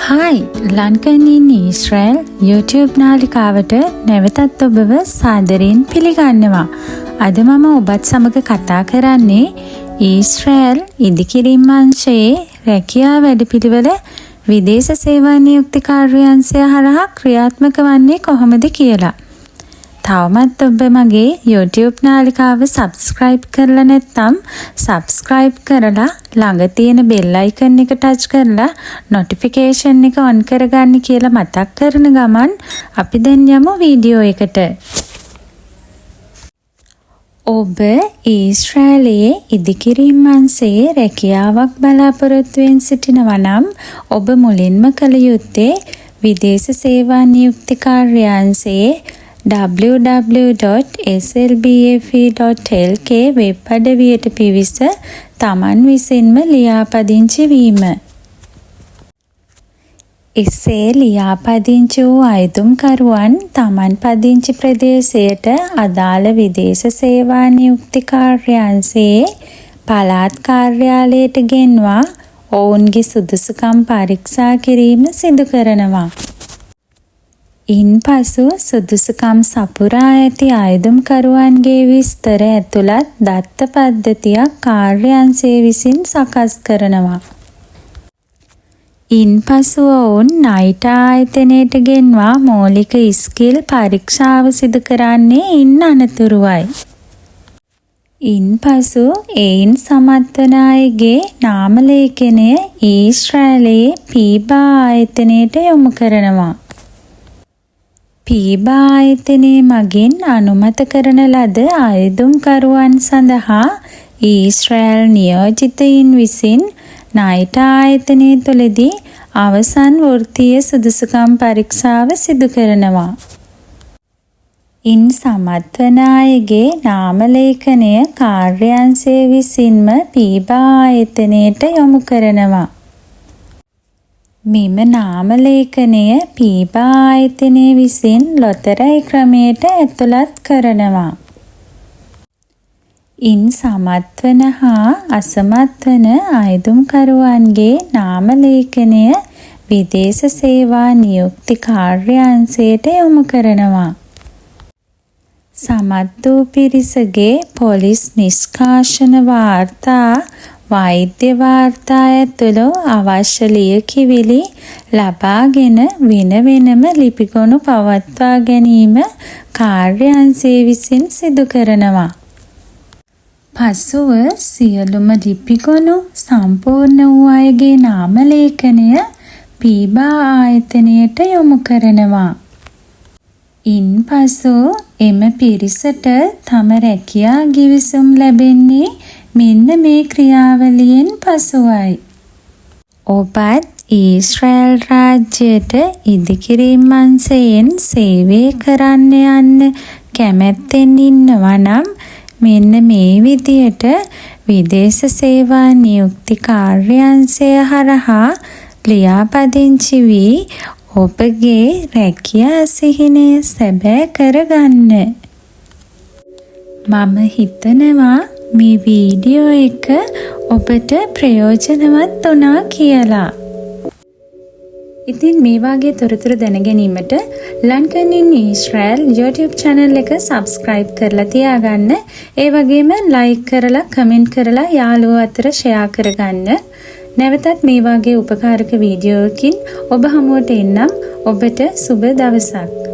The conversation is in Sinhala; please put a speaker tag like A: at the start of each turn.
A: Hi, Lankan in Israel YouTube නාලිකාවට නැවතත් ඔබව සාදරයෙන් පිළිගන්නවා. අද මම ඔබත් සමග කතා කරන්නේ ඊශ්‍රායල් ඉදිකිරීම් අංශයේ රැකියා වැඩපිළිවෙල විදේශ සේවා නියුක්ති කාර්යාංශය හරහා ක්‍රියාත්මක වන්නේ කොහොමද කියලා. තවමත් ඔබ මගේ YouTube නාලිකාව subscribe කරලා නැත්නම් subscribe කරලා ළඟ තියෙන bell icon එක touch කරලා notification එක on කරගන්න කියලා මතක් කරන ගමන් අපි දැන් යමු වීඩියෝ එකට. ඔබ ඊශ්‍රායලයේ ඉදිකිරීම් අංශයේ රැකියාවක් බලාපොරොත්තු වෙන සිටිනවා නම් ඔබ මුලින්ම කළ යුත්තේ විදේශ සේවා නියුක්ති කාර්යාංශයේ www.slbfe.lk වෙබ් අඩවියට පිවිස තමන් විසින්ම ලියාපදිංචි වීම. එසේ ලියාපදිංචි වූ අයදුම්කරුවන් තමන් පදිංචි ප්‍රදේශයට අදාළ විදේශ සේවා නියුක්ති කාර්යාංශයේ පළාත් කාර්යාලයට ගෙන්වා ඔවුන්ගේ සුදුසුකම් පරීක්ෂා කිරීම සිදු කරනවා. ඉන්පසු සුදුසුකම් සපුරා ඇති අයදුම්කරුවන්ගේ විස්තර ඇතුළත් දත්ත පද්ධතියක් කාර්යාංශය විසින් සකස් කරනවා. ඉන්පසු ඔවුන් ණයට ආයතනයට ගෙන්වා මৌলিক ස්කිල් පරීක්ෂාව සිදු කරන්නේ ඉන් අනතුරුවයි. ඉන්පසු එයින් සමත් වන අයගේ නාම ලේඛනය ඊශ්‍රායලයේ පීබා ආයතනයට යොමු කරනවා. පීබා ආයතනයේ මගින් අනුමත කරන ලද අයදුම්කරුවන් සඳහා ඊශ්‍රායල් නියෝජිතයින් විසින් ණයට ආයතනය තුළදී අවසන් වෘත්තීය සුදුසුකම් පරීක්ෂාව සිදු කරනවා. ඉන් සමත් වන අයගේ නාම ලේඛනය කාර්යාංශය විසින්ම පීබා ආයතනයට යොමු කරනවා. මෙම නාම ලේඛනය පීබා ආයතනය විසින් ලොතරැයි ක්‍රමයට ඇතුළත් කරනවා. ඉන් සමත් වන හා අසමත් වන අයදුම්කරුවන්ගේ නාම ලේඛනය විදේශ සේවා නියුක්ති කාර්යාංශයට යොමු කරනවා. සමත් වූ පිරිසගේ පොලිස් නිෂ්කාශන වාර්තා වෛද්‍ය වාර්තා ඇතුළු අවශ්‍ය ලියකියවිලි ලබාගෙන වෙනම ලිපිගොනු පවත්වා ගැනීම කාර්යාංශය විසින් සිදු කරනවා. පසුව සියලුම ලිපිගොනු සම්පූර්ණ වූ අයගේ නාම ලේඛනය පීබා ආයතනයට යොමු කරනවා. ඉන්පසු එම පිරිසට තම රැකියා ගිවිසුම් ලැබෙන්නේ මෙන්න මේ ක්‍රියාවලියෙන් පසුවයි. ඔබත් ඊශ්‍රායල් රාජ්‍යයට ඉදිකිරීම් අංශයෙන් සේවය කරන්න යන්න කැමැත්තෙන් ඉන්නවා නම් මෙන්න මේ විදියට විදේශ සේවා නියුක්ති කාර්යාංශය හරහා ලියාපදිංචි වී ඔබගේ රැකියා සිහිනය සැබෑ කරගන්න. මම හිතනවා මේ වීඩියෝ එක ඔබට ප්‍රයෝජනවත් වුණා කියලා. ඉතින් මේ වගේ තොරතුරු දැන ගැනීමට Lankan in Israel YouTube channel එක subscribe කරලා තියාගන්න. ඒ වගේම like කරලා comment කරලා යාළුවෝ අතර share කරගන්න. නැවතත් මේ වගේ උපකාරක වීඩියෝකින් ඔබ හමුවට එන්නම්. ඔබට සුබ දවසක්.